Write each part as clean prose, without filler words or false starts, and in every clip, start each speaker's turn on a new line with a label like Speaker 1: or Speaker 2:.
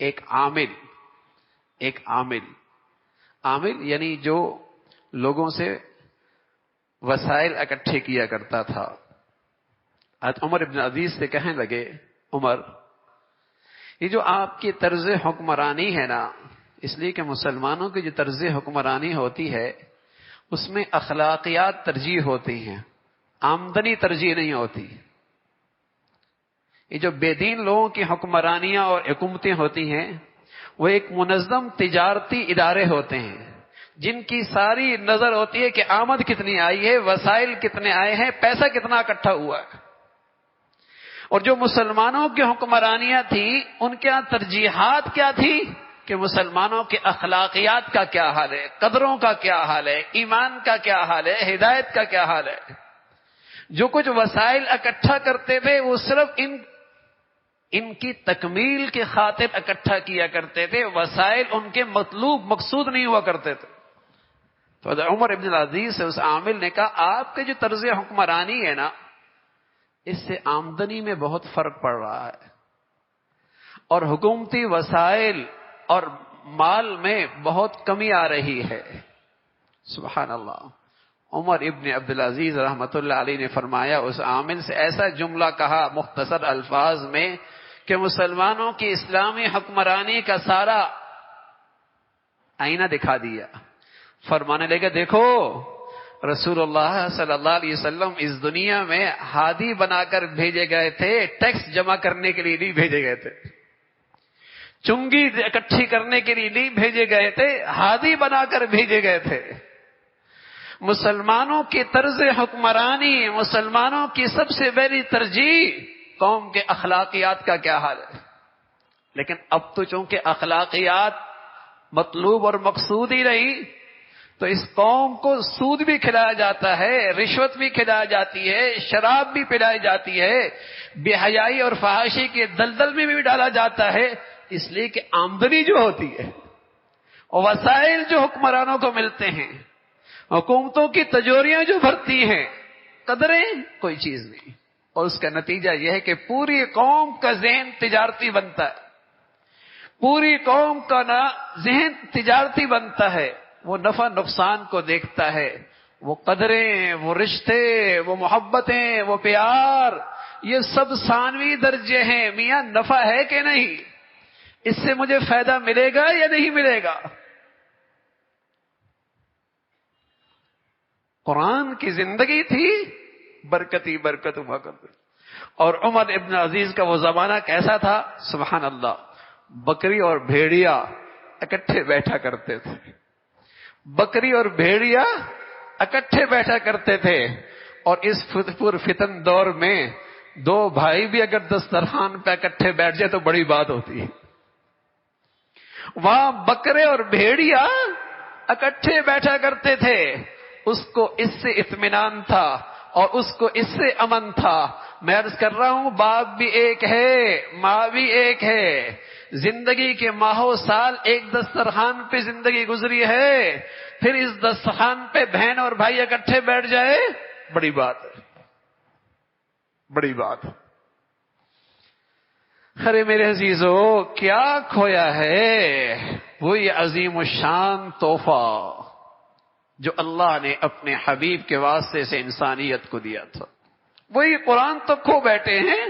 Speaker 1: ایک عامل یعنی جو لوگوں سے وسائل اکٹھے کیا کرتا تھا. حضرت عمر ابن عزیز سے کہنے لگے، عمر یہ جو آپ کی طرز حکمرانی ہے نا، اس لیے کہ مسلمانوں کی جو طرز حکمرانی ہوتی ہے اس میں اخلاقیات ترجیح ہوتی ہیں، آمدنی ترجیح نہیں ہوتی. یہ جو بے دین لوگوں کی حکمرانیاں اور حکومتیں ہوتی ہیں وہ ایک منظم تجارتی ادارے ہوتے ہیں جن کی ساری نظر ہوتی ہے کہ آمد کتنی آئی ہے، وسائل کتنے آئے ہیں، پیسہ کتنا اکٹھا ہوا ہے. اور جو مسلمانوں کی حکمرانیاں تھیں ان کے ہاں ترجیحات کیا تھی کہ مسلمانوں کے اخلاقیات کا کیا حال ہے، قدروں کا کیا حال ہے، ایمان کا کیا حال ہے، ہدایت کا کیا حال ہے. جو کچھ وسائل اکٹھا کرتے تھے وہ صرف ان کی تکمیل کے خاطر اکٹھا کیا کرتے تھے، وسائل ان کے مطلوب مقصود نہیں ہوا کرتے تھے. تو عمر ابن العزیز سے اس عامل نے کہا آپ کے جو طرز حکمرانی ہے نا اس سے آمدنی میں بہت فرق پڑ رہا ہے اور حکومتی وسائل اور مال میں بہت کمی آ رہی ہے. سبحان اللہ. عمر ابن عبدالعزیز رحمۃ اللہ علیہ نے فرمایا، اس عامل سے ایسا جملہ کہا مختصر الفاظ میں کہ مسلمانوں کی اسلامی حکمرانی کا سارا آئینہ دکھا دیا. فرمانے لگا دیکھو رسول اللہ صلی اللہ علیہ وسلم اس دنیا میں ہادی بنا کر بھیجے گئے تھے، ٹیکس جمع کرنے کے لیے نہیں بھیجے گئے تھے، چنگی اکٹھی کرنے کے لیے نہیں بھیجے گئے تھے، ہادی بنا کر بھیجے گئے تھے. مسلمانوں کی طرز حکمرانی، مسلمانوں کی سب سے بڑی ترجیح قوم کے اخلاقیات کا کیا حال ہے. لیکن اب تو چونکہ اخلاقیات مطلوب اور مقصود ہی نہیں تو اس قوم کو سود بھی کھلایا جاتا ہے، رشوت بھی کھلائی جاتی ہے، شراب بھی پلائی جاتی ہے، بے حیائی اور فحاشی کے دلدل میں بھی ڈالا جاتا ہے. اس لیے کہ آمدنی جو ہوتی ہے اور وسائل جو حکمرانوں کو ملتے ہیں، حکومتوں کی تجوریاں جو بھرتی ہیں، قدریں کوئی چیز نہیں. اور اس کا نتیجہ یہ ہے کہ پوری قوم کا ذہن تجارتی بنتا ہے، پوری قوم کا ذہن تجارتی بنتا ہے. وہ نفع نقصان کو دیکھتا ہے، وہ قدریں، وہ رشتے، وہ محبتیں، وہ پیار، یہ سب ثانوی درجے ہیں. میاں نفع ہے کہ نہیں، اس سے مجھے فائدہ ملے گا یا نہیں ملے گا. قرآن کی زندگی تھی برکتی برکت ہوا کرتی. اور عمر ابن عزیز کا وہ زمانہ کیسا تھا، سبحان اللہ. بکری اور بھیڑیا اکٹھے بیٹھا کرتے تھے، بکری اور بھیڑیا اکٹھے بیٹھا کرتے تھے. اور اس فتن دور میں دو بھائی بھی اگر دسترخوان پہ اکٹھے بیٹھ جائے تو بڑی بات ہوتی ہے. وہاں بکرے اور بھیڑیا اکٹھے بیٹھا کرتے تھے. اس کو اس سے اطمینان تھا اور اس کو اس سے امن تھا. میں عرض کر رہا ہوں باپ بھی ایک ہے، ماں بھی ایک ہے. زندگی کے ماہوں سال ایک دسترخوان پہ زندگی گزری ہے، پھر اس دسترخوان پہ بہن اور بھائی اکٹھے بیٹھ جائے، بڑی بات ہے، بڑی بات. ارے میرے عزیزو کیا کھویا ہے وہی عظیم الشان تحفہ جو اللہ نے اپنے حبیب کے واسطے سے انسانیت کو دیا تھا. وہی قرآن تو کھو بیٹھے ہیں.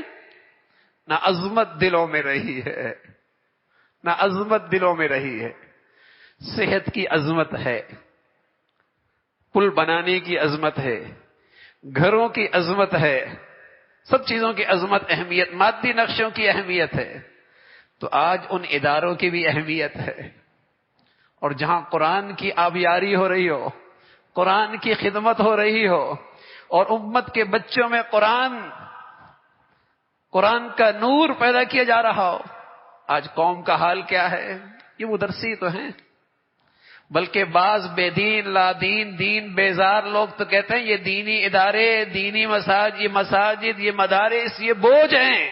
Speaker 1: نہ عظمت دلوں میں رہی ہے، نہ عظمت دلوں میں رہی ہے. صحت کی عظمت ہے، پل بنانے کی عظمت ہے، گھروں کی عظمت ہے، سب چیزوں کی عظمت، اہمیت، مادی نقشوں کی اہمیت ہے. تو آج ان اداروں کی بھی اہمیت ہے. اور جہاں قرآن کی آبیاری ہو رہی ہو، قرآن کی خدمت ہو رہی ہو اور امت کے بچوں میں قرآن کا نور پیدا کیا جا رہا ہو، آج قوم کا حال کیا ہے. یہ مدرسی تو ہیں، بلکہ بعض بے دین لا دین دین بیزار لوگ تو کہتے ہیں یہ دینی ادارے، دینی مساجد، یہ مدارس، یہ بوجھ ہیں.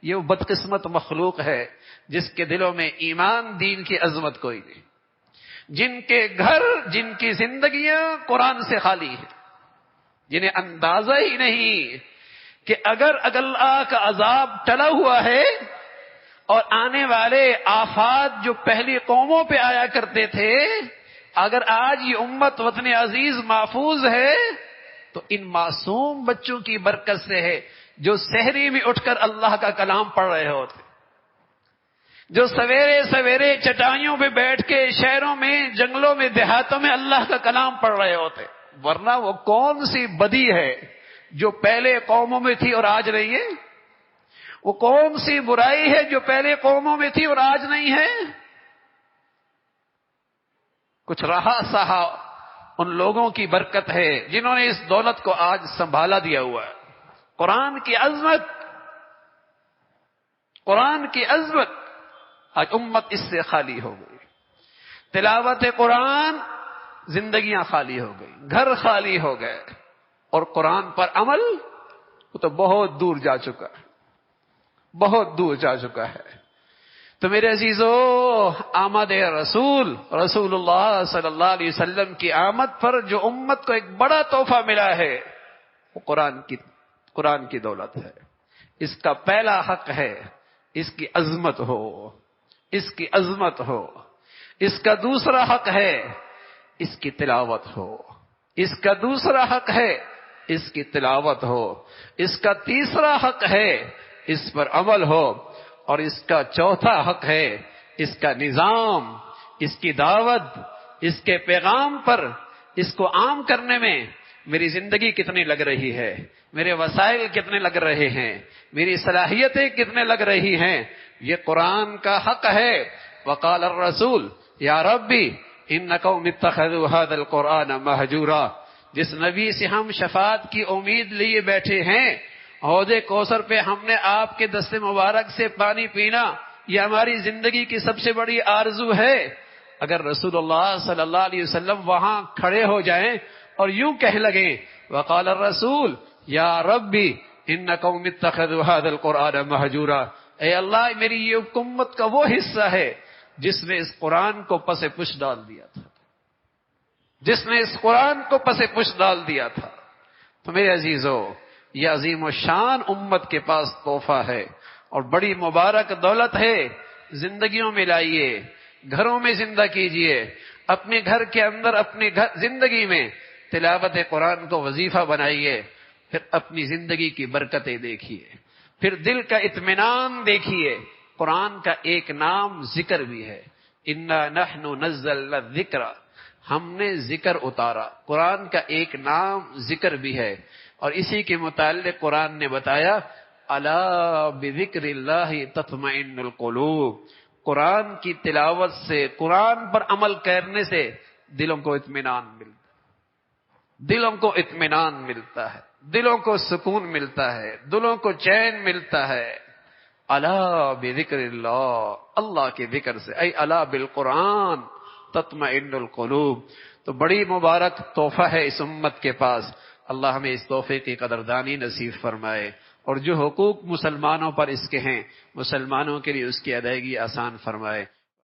Speaker 1: یہ وہ بدقسمت مخلوق ہے جس کے دلوں میں ایمان، دین کی عظمت کوئی نہیں، جن کے گھر، جن کی زندگیاں قرآن سے خالی ہیں، جنہیں اندازہ ہی نہیں کہ اگر اللہ کا عذاب ٹلا ہوا ہے اور آنے والے آفات جو پہلی قوموں پہ آیا کرتے تھے، اگر آج یہ امت وطن عزیز محفوظ ہے تو ان معصوم بچوں کی برکت سے ہے، جو سحری میں اٹھ کر اللہ کا کلام پڑھ رہے ہوتے، جو سویرے سویرے چٹائیوں پہ بیٹھ کے شہروں میں، جنگلوں میں، دیہاتوں میں اللہ کا کلام پڑھ رہے ہوتے۔ ورنہ وہ کون سی بدی ہے جو پہلے قوموں میں تھی اور آج نہیں ہے؟ وہ کون سی برائی ہے جو پہلے قوموں میں تھی اور آج نہیں ہے؟ کچھ رہا سہا ان لوگوں کی برکت ہے جنہوں نے اس دولت کو آج سنبھالا دیا ہوا ہے۔ قرآن کی عظمت، قرآن کی عظمت، آج امت اس سے خالی ہو گئی۔ تلاوت قرآن، زندگیاں خالی ہو گئی، گھر خالی ہو گئے، اور قرآن پر عمل وہ تو بہت دور جا چکا ہے، بہت دور جا چکا ہے۔ تو میرے عزیزو، آمد رسول اللہ صلی اللہ علیہ وسلم کی آمد پر جو امت کو ایک بڑا تحفہ ملا ہے وہ قرآن کی دولت ہے۔ اس کا پہلا حق ہے اس کی عظمت ہو، اس کی عظمت ہو۔ اس کا دوسرا حق ہے اس کی تلاوت ہو، اس کا دوسرا حق ہے اس کی تلاوت ہو، اس کا تیسرا حق ہے اس پر عمل ہو، اور اس کا چوتھا حق ہے اس کا نظام، اس کی دعوت، اس کے پیغام پر اس کو عام کرنے میں میری زندگی کتنی لگ رہی ہے، میرے وسائل کتنے لگ رہے ہیں، میری صلاحیتیں کتنے لگ رہی ہیں۔ یہ قرآن کا حق ہے۔ وقال الرسول یا ربی ان قوم اتخذوا هذا القرآن مہجورا۔ جس نبی سے ہم شفاعت کی امید لیے بیٹھے ہیں، حوض کوثر پہ ہم نے آپ کے دست مبارک سے پانی پینا، یہ ہماری زندگی کی سب سے بڑی آرزو ہے۔ اگر رسول اللہ صلی اللہ علیہ وسلم وہاں کھڑے ہو جائیں اور یوں کہہ لگیں وقال الرسول یا ربی ان قوم اتخذوا هذا القرآن مہجورا، اے اللہ میری یہ امت کا وہ حصہ ہے جس نے اس قرآن کو پس پش ڈال دیا تھا، جس نے اس قرآن کو پس پش ڈال دیا تھا۔ تو میرے عزیزو، یہ عظیم و شان امت کے پاس تحفہ ہے اور بڑی مبارک دولت ہے۔ زندگیوں میں لائیے، گھروں میں زندہ کیجئے، اپنے گھر کے اندر، اپنے زندگی میں تلاوت قرآن کو وظیفہ بنائیے، پھر اپنی زندگی کی برکتیں دیکھیے، پھر دل کا اطمینان دیکھیے۔ قرآن کا ایک نام ذکر بھی ہے، انا نحن نزلنا الذکر، ہم نے ذکر اتارا۔ قرآن کا ایک نام ذکر بھی ہے، اور اسی کے متعلق قرآن نے بتایا الا بذکر اللہ تطمئن القلوب، قرآن کی تلاوت سے، قرآن پر عمل کرنے سے دلوں کو اطمینان ملتا ہے، دلوں کو اطمینان ملتا ہے، دلوں کو سکون ملتا ہے، دلوں کو چین ملتا ہے۔ الا بذکر اللہ، اللہ کے ذکر سے، اے الا بالقرآن تطمئن القلوب۔ تو بڑی مبارک تحفہ ہے اس امت کے پاس۔ اللہ ہمیں اس تحفے کی قدردانی نصیب فرمائے، اور جو حقوق مسلمانوں پر اس کے ہیں، مسلمانوں کے لیے اس کی ادائیگی آسان فرمائے۔